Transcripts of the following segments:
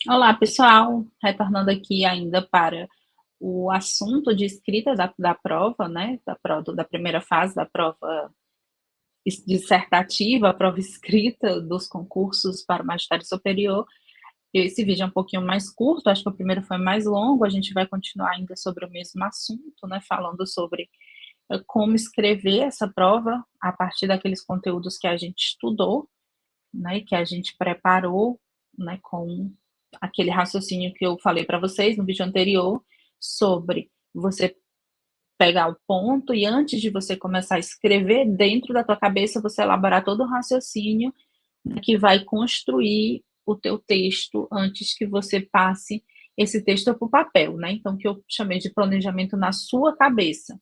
Olá, pessoal. Retornando aqui ainda para o assunto de escrita da prova, né? Da primeira fase da prova dissertativa, a prova escrita dos concursos para o magistério superior. Esse vídeo é um pouquinho mais curto, acho que o primeiro foi mais longo. A gente vai continuar ainda sobre o mesmo assunto, né? Falando sobre como escrever essa prova a partir daqueles conteúdos que a gente estudou, né? Que a gente preparou, né? Com aquele raciocínio que eu falei para vocês no vídeo anterior, sobre você pegar o ponto e antes de você começar a escrever, dentro da tua cabeça, você elaborar todo o raciocínio, né, que vai construir o teu texto antes que você passe esse texto para o papel, né? Então, que eu chamei de planejamento na sua cabeça.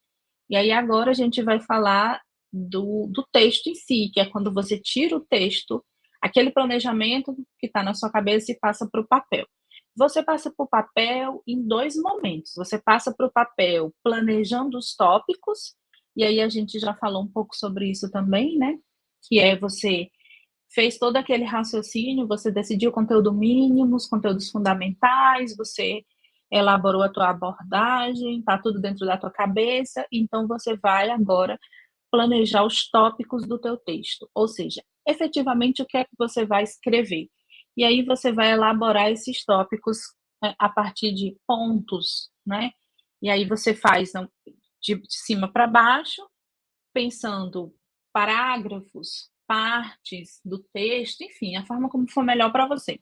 E aí agora a gente vai falar do texto em si, que é quando você tira o texto, aquele planejamento que está na sua cabeça e passa para o papel. Você passa para o papel em dois momentos. Você passa para o papel planejando os tópicos, e aí a gente já falou um pouco sobre isso também, né? Que é você fez todo aquele raciocínio, você decidiu o conteúdo mínimo, os conteúdos fundamentais, você elaborou a tua abordagem, está tudo dentro da tua cabeça, então você vai agora planejar os tópicos do teu texto, ou seja, efetivamente o que é que você vai escrever. E aí você vai elaborar esses tópicos, né, a partir de pontos, né? E aí você faz de cima para baixo, pensando parágrafos, partes do texto, enfim, a forma como for melhor para você.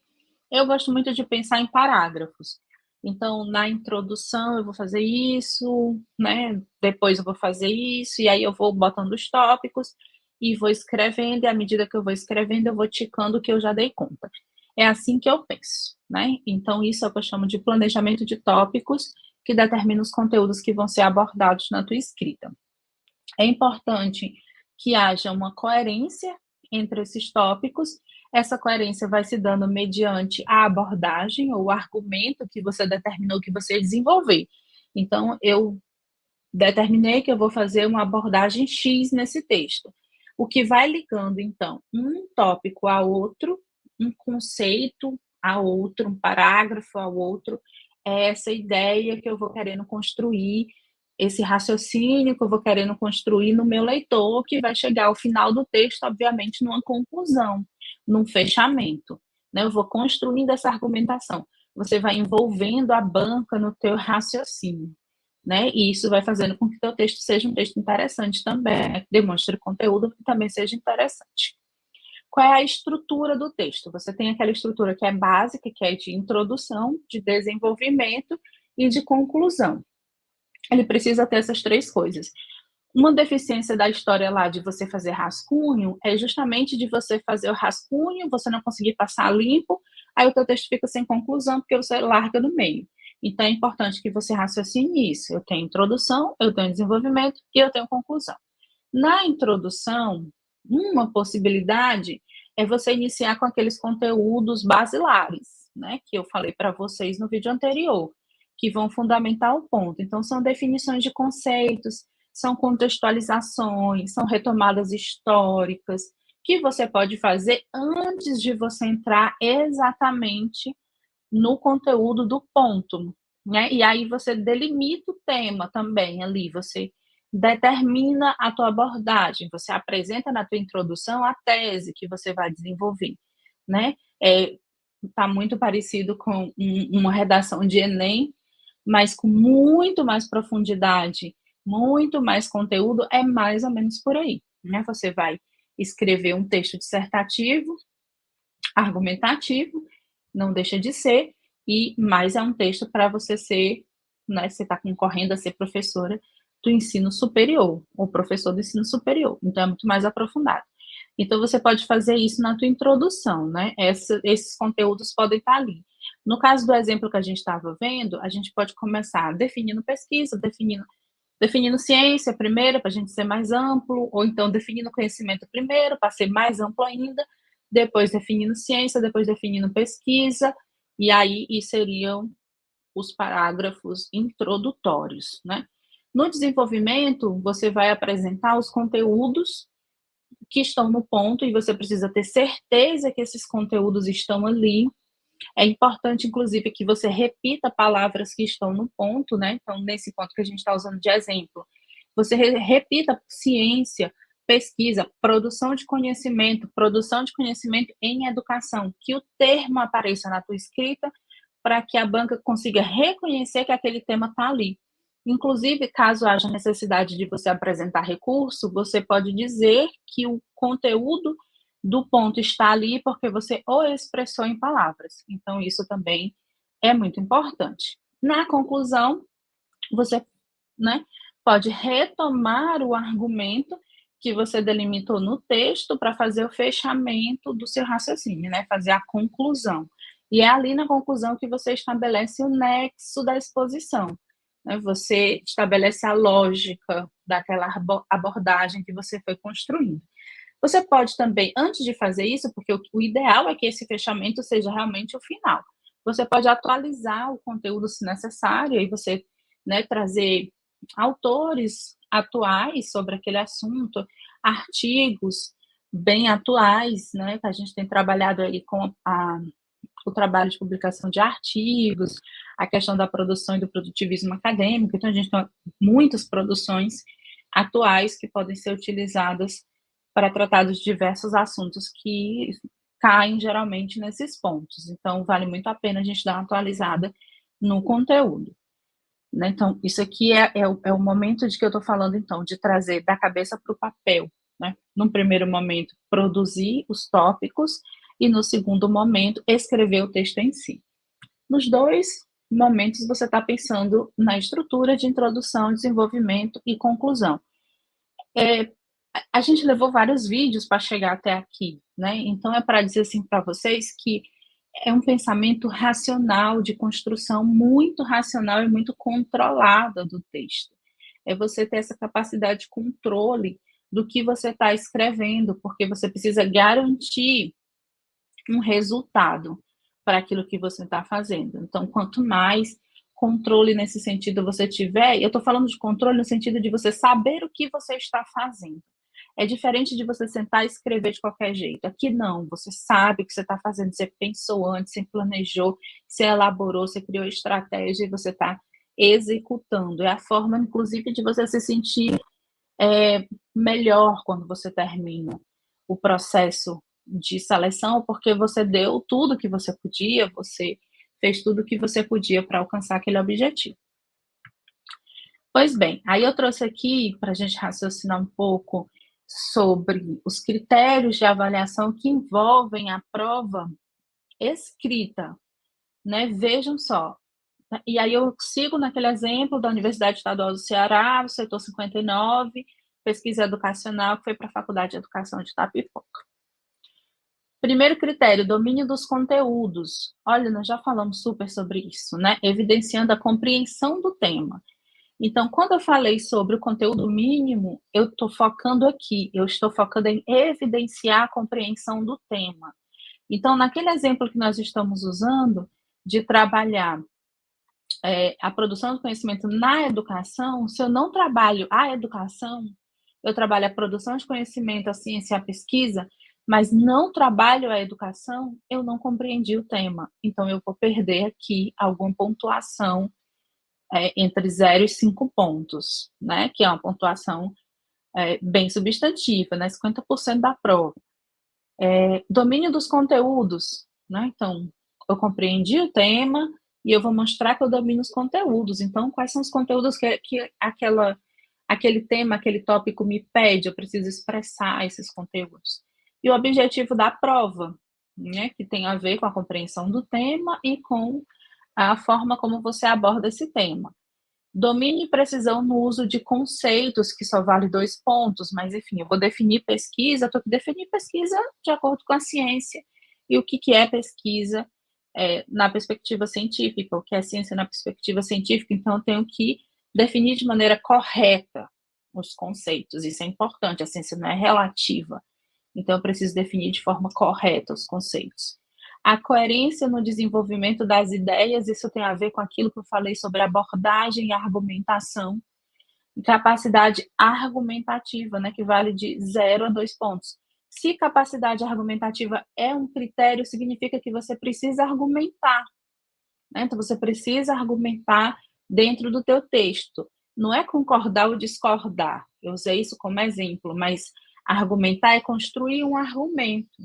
Eu gosto muito de pensar em parágrafos. Então, na introdução eu vou fazer isso, né? Depois eu vou fazer isso, e aí eu vou botando os tópicos e vou escrevendo, e à medida que eu vou escrevendo, eu vou ticando o que eu já dei conta. É assim que eu penso, né? Então, isso é o que eu chamo de planejamento de tópicos, que determina os conteúdos que vão ser abordados na tua escrita. É importante que haja uma coerência entre esses tópicos. Essa coerência vai se dando mediante a abordagem ou o argumento que você determinou que você desenvolver. Então, eu determinei que eu vou fazer uma abordagem X nesse texto. O que vai ligando, então, um tópico a outro, um conceito a outro, um parágrafo a outro, é essa ideia que eu vou querendo construir, esse raciocínio que eu vou querendo construir no meu leitor, que vai chegar ao final do texto, obviamente, numa conclusão, num fechamento. Né? Eu vou construindo essa argumentação. Você vai envolvendo a banca no teu raciocínio. Né? E isso vai fazendo com que o teu texto seja um texto interessante também, né? Que demonstre conteúdo que também seja interessante. Qual é a estrutura do texto? Você tem aquela estrutura que é básica, que é de introdução, de desenvolvimento e de conclusão. Ele precisa ter essas três coisas. Uma deficiência da história lá de você fazer rascunho é justamente de você fazer o rascunho, você não conseguir passar limpo, aí o teu texto fica sem conclusão, porque você larga no meio. Então, é importante que você raciocine isso. Eu tenho introdução, eu tenho desenvolvimento e eu tenho conclusão. Na introdução, uma possibilidade é você iniciar com aqueles conteúdos basilares, né, que eu falei para vocês no vídeo anterior, que vão fundamentar o ponto. Então, são definições de conceitos, são contextualizações, são retomadas históricas, que você pode fazer antes de você entrar exatamente no conteúdo do ponto, né? E aí você delimita o tema também ali, você determina a tua abordagem, você apresenta na tua introdução a tese que você vai desenvolver, né? Tá muito parecido com uma redação de Enem, mas com muito mais profundidade, muito mais conteúdo, é mais ou menos por aí, né? Você vai escrever um texto dissertativo, argumentativo, não deixa de ser, e mais é um texto para você ser, né, você está concorrendo a ser professora do ensino superior, ou professor do ensino superior, então é muito mais aprofundado. Então você pode fazer isso na tua introdução, né? Esses conteúdos podem estar ali. No caso do exemplo que a gente estava vendo, a gente pode começar definindo pesquisa, definindo ciência primeiro, para a gente ser mais amplo, ou então definindo conhecimento primeiro, para ser mais amplo ainda, depois definindo ciência, depois definindo pesquisa, e aí seriam os parágrafos introdutórios, né? No desenvolvimento, você vai apresentar os conteúdos que estão no ponto, e você precisa ter certeza que esses conteúdos estão ali, É importante, inclusive, que você repita palavras que estão no ponto, né? Então, nesse ponto que a gente está usando de exemplo, você repita ciência, pesquisa, produção de conhecimento em educação, que o termo apareça na tua escrita para que a banca consiga reconhecer que aquele tema está ali. Inclusive, caso haja necessidade de você apresentar recurso, você pode dizer que o conteúdo do ponto está ali porque você o expressou em palavras. Então, isso também é muito importante. Na conclusão, você, né, pode retomar o argumento que você delimitou no texto para fazer o fechamento do seu raciocínio, né, fazer a conclusão. E é ali na conclusão que você estabelece o nexo da exposição, né, você estabelece a lógica daquela abordagem que você foi construindo. Você pode também, antes de fazer isso, porque o ideal é que esse fechamento seja realmente o final. Você pode atualizar o conteúdo se necessário, e você, né, trazer autores atuais sobre aquele assunto, artigos bem atuais, né, que a gente tem trabalhado aí com o trabalho de publicação de artigos, a questão da produção e do produtivismo acadêmico. Então, a gente tem muitas produções atuais que podem ser utilizadas para tratar dos diversos assuntos que caem geralmente nesses pontos. Então, vale muito a pena a gente dar uma atualizada no conteúdo, né? Então, isso aqui é o momento de que eu estou falando, então, de trazer da cabeça para o papel, né? Num primeiro momento, produzir os tópicos e, no segundo momento, escrever o texto em si. Nos dois momentos, você está pensando na estrutura de introdução, desenvolvimento e conclusão. A gente levou vários vídeos para chegar até aqui, né? Então é para dizer assim para vocês que é um pensamento racional, de construção muito racional e muito controlada do texto. É você ter essa capacidade de controle do que você está escrevendo, porque você precisa garantir um resultado para aquilo que você está fazendo. Então, quanto mais controle nesse sentido você tiver, eu estou falando de controle no sentido de você saber o que você está fazendo. É diferente de você sentar e escrever de qualquer jeito. Aqui não, você sabe o que você está fazendo, você pensou antes, você planejou, você elaborou, você criou estratégia e você está executando. É a forma, inclusive, de você se sentir melhor quando você termina o processo de seleção, porque você deu tudo que você podia, você fez tudo que você podia para alcançar aquele objetivo. Pois bem, aí eu trouxe aqui para a gente raciocinar um pouco sobre os critérios de avaliação que envolvem a prova escrita, né? Vejam só. E aí eu sigo naquele exemplo da Universidade Estadual do Ceará, do setor 59, pesquisa educacional, que foi para a Faculdade de Educação de Itapipoca. Primeiro critério, domínio dos conteúdos. Olha, nós já falamos super sobre isso, né? Evidenciando a compreensão do tema. Então, quando eu falei sobre o conteúdo mínimo, eu estou focando aqui, eu estou focando em evidenciar a compreensão do tema. Então, naquele exemplo que nós estamos usando, de trabalhar a produção do conhecimento na educação, se eu não trabalho a educação, eu trabalho a produção de conhecimento, a ciência e a pesquisa, mas não trabalho a educação, eu não compreendi o tema. Então, eu vou perder aqui alguma pontuação entre 0 e 5 pontos, né? Que é uma pontuação bem substantiva, né? 50% da prova. Domínio dos conteúdos, né? Então, eu compreendi o tema e eu vou mostrar que eu domino os conteúdos. Então, quais são os conteúdos que aquele tema, aquele tópico me pede? Eu preciso expressar esses conteúdos. E o objetivo da prova, né? Que tem a ver com a compreensão do tema e com a forma como você aborda esse tema. Domínio e precisão no uso de conceitos, que só vale 2 pontos, mas enfim, eu vou definir pesquisa, estou que definir pesquisa de acordo com a ciência. E o que é pesquisa na perspectiva científica, o que é ciência na perspectiva científica, então eu tenho que definir de maneira correta os conceitos, isso é importante, a ciência não é relativa, então eu preciso definir de forma correta os conceitos. A coerência no desenvolvimento das ideias, isso tem a ver com aquilo que eu falei sobre abordagem e argumentação, e capacidade argumentativa, né, que vale de 0 a 2 pontos. Se capacidade argumentativa é um critério, significa que você precisa argumentar, né? Então você precisa argumentar dentro do teu texto. Não é concordar ou discordar. Eu usei isso como exemplo, mas argumentar é construir um argumento,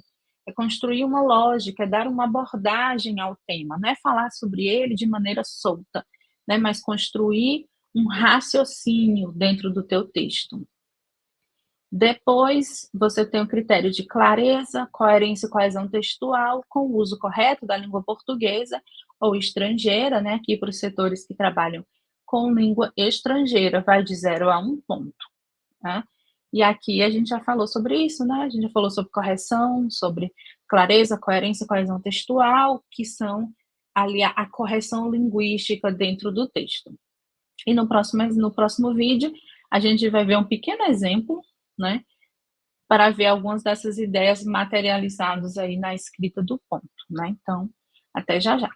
é construir uma lógica, é dar uma abordagem ao tema, não é falar sobre ele de maneira solta, né? Mas construir um raciocínio dentro do teu texto. Depois, você tem o critério de clareza, coerência e coesão textual, com o uso correto da língua portuguesa ou estrangeira, né? Aqui para os setores que trabalham com língua estrangeira, vai de 0 a 1 ponto, né? E aqui a gente já falou sobre isso, né? A gente já falou sobre correção, sobre clareza, coerência e coesão textual, que são ali a correção linguística dentro do texto. E no próximo vídeo, a gente vai ver um pequeno exemplo, né, para ver algumas dessas ideias materializadas aí na escrita do ponto, né? Então, até já já.